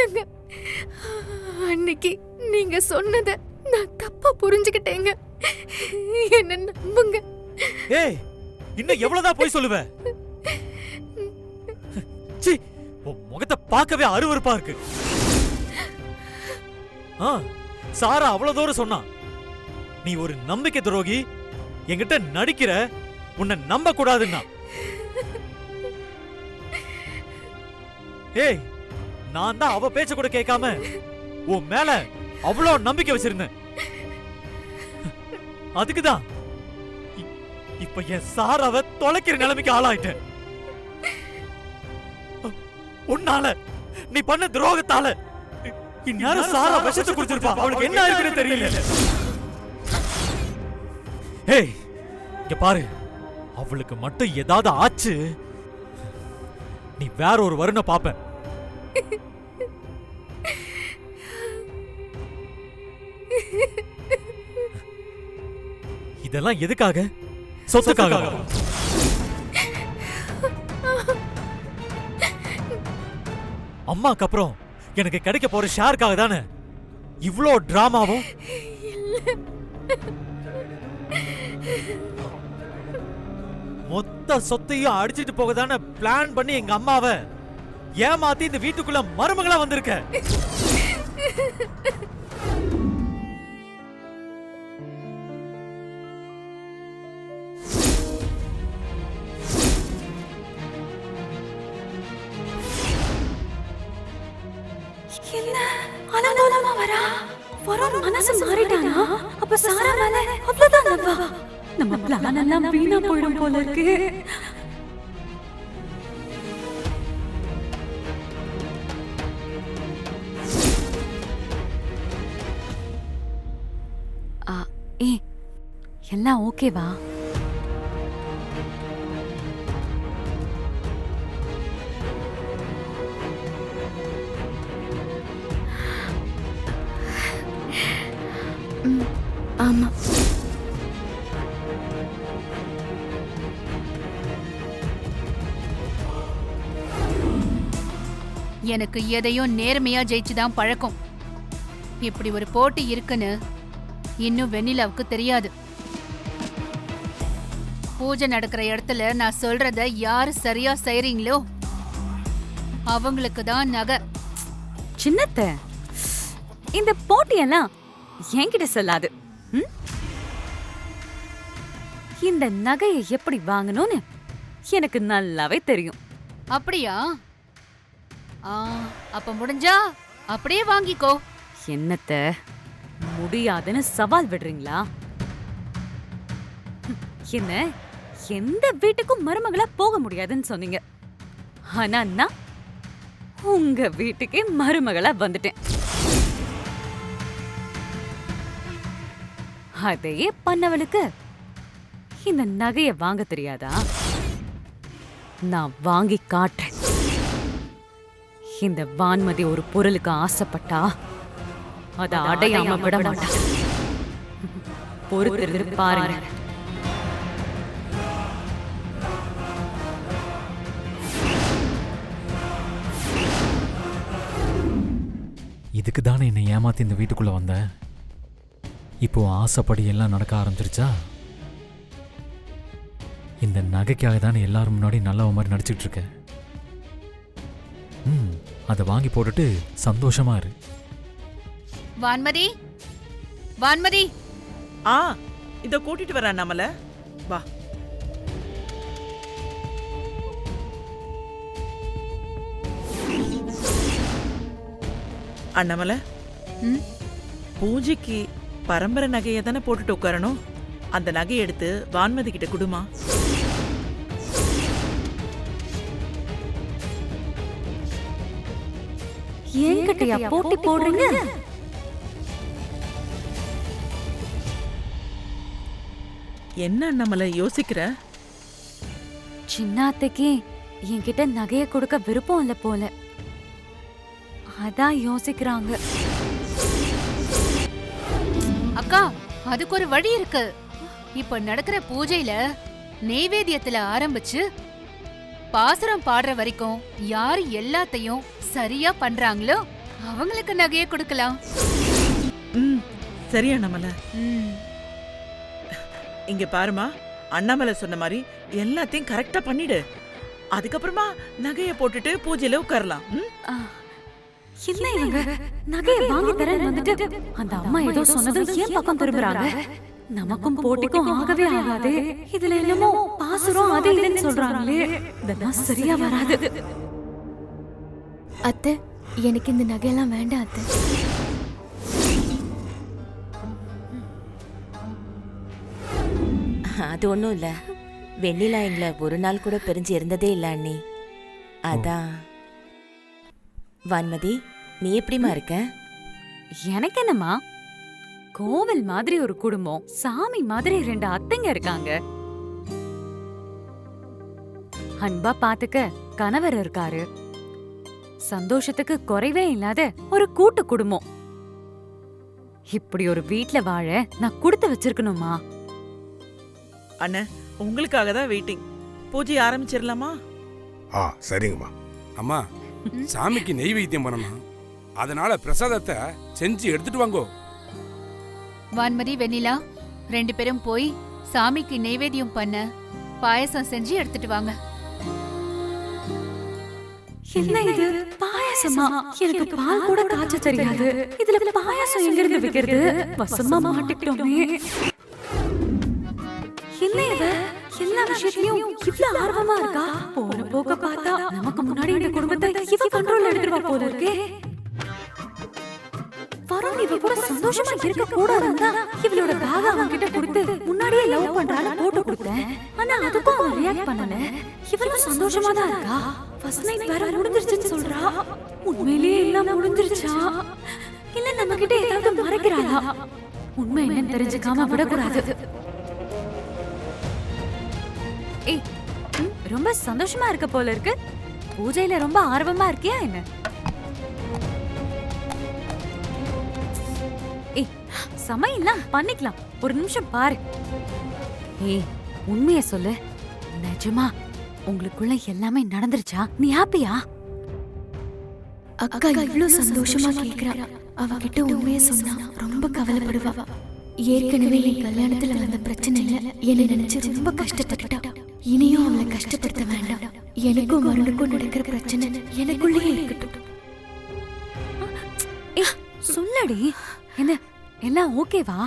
இல்லங்க, அன்னைக்கு நீங்க சொன்னத நான் தப்பா புரிஞ்சுக்கிட்டேங்க. என்ன நம்புங்க. ஏய், இன்னும் எவ்வளவுதான் போய் சொல்லுவ? சீ, உன் முகத்தை பார்க்கவே அருவருப்பா இருக்கு. சாரா அவ்வளவு தூரம் சொன்னா, நீ ஒரு நம்பிக்கை துரோகி, என்கிட்ட நடிக்கிற, உன்னை நம்ப கூடாதுன்னா. ஏய், நான் தான் அவ பேச்ச கூட கேட்காம உன் மேல அவ்வளவு நம்பிக்கை வச்சிருந்தேன். அதுக்குதான் இப்ப என் சாராவை தொலைக்கிற நிலைமைக்கு ஆளாயிட்டேன். உன்னால, நீ பண்ண துரோகத்தால இந்நேரம் சாரா விஷத்தை குடிச்சிருப்பா. அவளுக்கு என்ன இருக்குன்னு தெரியல. ஏய், இங்க பாரு, அவளுக்கு மட்டும் ஏதாவது ஆச்சு, நீ வேற ஒரு வருண பாப்ப. இதெல்லாம் எதுக்காக? சொத்துக்காக. அம்மாக்கு அப்புறம் எனக்கு கிடைக்க போற ஷேருக்காக தானே இவ்ளோ டிராமாவும்? மொத்த சொத்தையும் அடிச்சிட்டு போக தானே பிளான் பண்ணி எங்க அம்மாவை ஏமாத்தி இந்த வீட்டுக்குள்ள மருமகளா வந்திருக்க. என்ன அலங்கோலமா வரா? வரோன் மனசு மாறிட்டானா? அப்ப சாரா மேல அவ்வளவுதான் நம்பா. நம்ம பிளான் எல்லாம் வீணா போயிடும் போல இருக்கு. எல்லாம் ஓகேவா? ஆமா. எனக்கு எதையும் நேர்மையா ஜெயிச்சுதான் பழக்கம். இப்படி ஒரு போட்டி இருக்குன்னு இன்னும் வெண்ணிலாவுக்கு தெரியாது. பூஜை நடக்கிற இடத்துல நான் சொல்றத யாரு சரியா செய்றீங்களோ அவங்களுக்கு தான் நகை. சின்னத்த, இந்த போட்டியெல்லாம் என்கிட்ட சொல்லாது. இந்த நகையை எப்படி வாங்கணும்னு எனக்கு நல்லாவே தெரியும். அப்படியா? அப்ப முடிஞ்சா அப்படியே வாங்கிக்கோ. என்னத்த, முடியாதுன்னு சவால் விடுறீங்களா? என்ன எந்த வீட்டுக்கும் மருமகளா போக முடியாதுன்னு சொன்னீங்க. ஆனா நான் உங்க வீட்டுக்கே மருமகளா வந்துட்டேன். அதையே பண்ணவளுக்கு இந்த நகைய வாங்க தெரியாதா? நான் வாங்கி காட்டுறேன். இந்த வான்மதி ஒரு பொருளுக்கு ஆசைப்பட்டா அதை அடையாம விட மாட்டேன். பொறுத்திருந்து பாருங்க. இதுக்கு தானே என்னை ஏமாத்தி இந்த வீட்டுக்குள்ள வந்த. இப்போ ஆசைப்படி எல்லாம் நடக்க ஆரம்பிச்சிருச்சா? இந்த நகைக்காக தானே எல்லாரும் முன்னாடி நல்லவ மாதிரி நடிச்சுட்டு இருக்க. அதை வாங்கி போட்டுட்டு சந்தோஷமா இரு. வான்மதி, வான்மதி. இத கூட்டிட்டு வர நம்மள வா. அண்ணாமலை, பூஜைக்கு பரம்பரை நகையை தானே போட்டுட்டு உட்காரணும். அந்த நகையை எடுத்து வான்மதி கிட்ட குடுமா. என்கிட்டயா போட்டி போடுறீங்க? என்ன அண்ணாமலை யோசிக்கிற? சின்னாத்தைக்கு என்கிட்ட நகைய கொடுக்க விருப்பம் இல்ல போல, அதான் யோசிக்கிறாங்க. அக்கா, அதுக்கு ஒரு வழி இருக்கு. இப்ப நடக்கிற பூஜையில நெய்வேத்தியத்துல ஆரம்பிச்சு பாசுரம் பாடுற வரைக்கும் யாரு எல்லாத்தையும் சரியா பண்றாங்களோ அவங்களுக்கு நகையை கொடுக்கலாம். ம் சரி அண்ணாமலை. ம். இங்க பாருமா, அண்ணாமலை சொன்ன மாதிரி எல்லாத்தையும் கரெக்டா பண்ணிடு. அதுக்கப்புறமா நகையை போட்டுட்டு பூஜையில உட்காரலாம். என்ன இவங்க நகையை வாங்கி தரேன்னு வந்துட்டு அந்த அம்மா ஏதோ சொன்னதும் ஏன் பக்கம் திரும்புறாங்க? நமக்கும் போட்டிக்கும் ஆகவே ஆகாது. இதுல என்னமோ பாசுரம் அது இதுன்னு சொல்றாங்களே, இதெல்லாம் சரியா வராது. அத்தை, எனக்கு இந்த நகையெல்லாம் வேண்டாம் அத்தை. அது ஒன்றும் இல்லை. வெண்ணிலா எங்களை ஒரு நாள் கூட பிரிஞ்சு இருந்ததே இல்லை அண்ணி. அதான். வான்மதி, நீ எப்படிமா இருக்க? எனக்கு என்னம்மா, கோவில் மாதிரி ஒரு குடும்பம், சாமி மாதிரி 2 அத்தைங்க இருக்காங்க, அன்பா பாத்துக்க கணவர் இருக்காரு, சந்தோஷத்துக்கு குறைவே இல்லாத ஒரு கூட்டு குடும்பம். இப்படி ஒரு வீட்ல வாழ நான் கொடுத்து வச்சிருக்கணுமா? அண்ணன், உங்களுக்காக தான் வெயிட்டிங். பூஜை ஆரம்பிச்சிடலாமா? சரிங்கம்மா. அம்மா, சாமிக்கு நெய்வேத்தியம் பண்ணணும். அதனால பிரசாதத்தை செஞ்சு எடுத்துட்டு வாங்கோ. வான்மதி, வெண்ணிலா 2 பேரும் போய் சாமிக்கு நெய்வேத்தியம் பண்ண பாயசம் செஞ்சு எடுத்துட்டு வாங்க. என்ன இது பாயாசமா? எனக்கு பால் கூட காய்ச்ச தெரியாது. இதுல பாயாசம் எங்க இருந்து விக்கிறது? வசமா மாட்டிக்கிட்டோமே. என்ன இவ எல்லா விஷயத்தையும் இவ்வளவு ஆர்வமா இருக்கா? போற போக்க பார்த்தா நமக்கு முன்னாடி இந்த குடும்பத்தை இவ கண்ட்ரோல் எடுத்துருவா போல இருக்கே. வருண் இவ கூட சந்தோஷமா இருக்க கூடாதுன்னா இவளோட பேக அவன் கிட்ட கொடுத்து முன்னாடியே லவ் பண்றான்னு போட்டு கொடுத்தேன். ஆனா அதுக்கும் அவன் ரியாக்ட் பண்ணல. இவளும் சந்தோஷமா தான் இருக்கா. ஃபர்ஸ்ட் நைட் வேற முடிஞ்சிருச்சுன்னு சொல்றா. உண்மையிலேயே எல்லாம் முடிஞ்சிருச்சா இல்ல நம்ம கிட்ட ஏதாவது மறைக்கிறாளா? உண்மை என்னன்னு தெரிஞ்சுக்காம விடக்கூடாது. ஏய், ரொம்ப சந்தோஷமா இருக்க போல இருக்கு. பூஜையில ரொம்ப ஆர்வமா இருக்கியா என்ன? ஏய், சமையல்லாம் பண்ணிக்கலாம், ஒரு நிமிஷம் பாரு. ஏய், உண்மைய சொல்லு, நிஜமா உங்களுக்குள்ள எல்லாமே நடந்துருச்சா? நீ ஹாப்பியா? அக்கா இவ்ளோ சந்தோஷமா கேக்குறா. அவகிட்ட உண்மையை சொன்னா ரொம்ப கவலைப்படுவா. ஏற்கனவே என் கல்யாணத்துல வந்த பிரச்சனையில என்ன நினைச்சு ரொம்ப கஷ்டப்பட்டுட்டா. இனியும் அவளை கஷ்டப்படுத்த வேண்டாம். எனக்கும் வருணுக்கும் நடக்கிற பிரச்சனை எனக்குள்ளேயே இருக்கட்டும். ஏய், சொல்லடி, என்ன எல்லாம் ஓகேவா?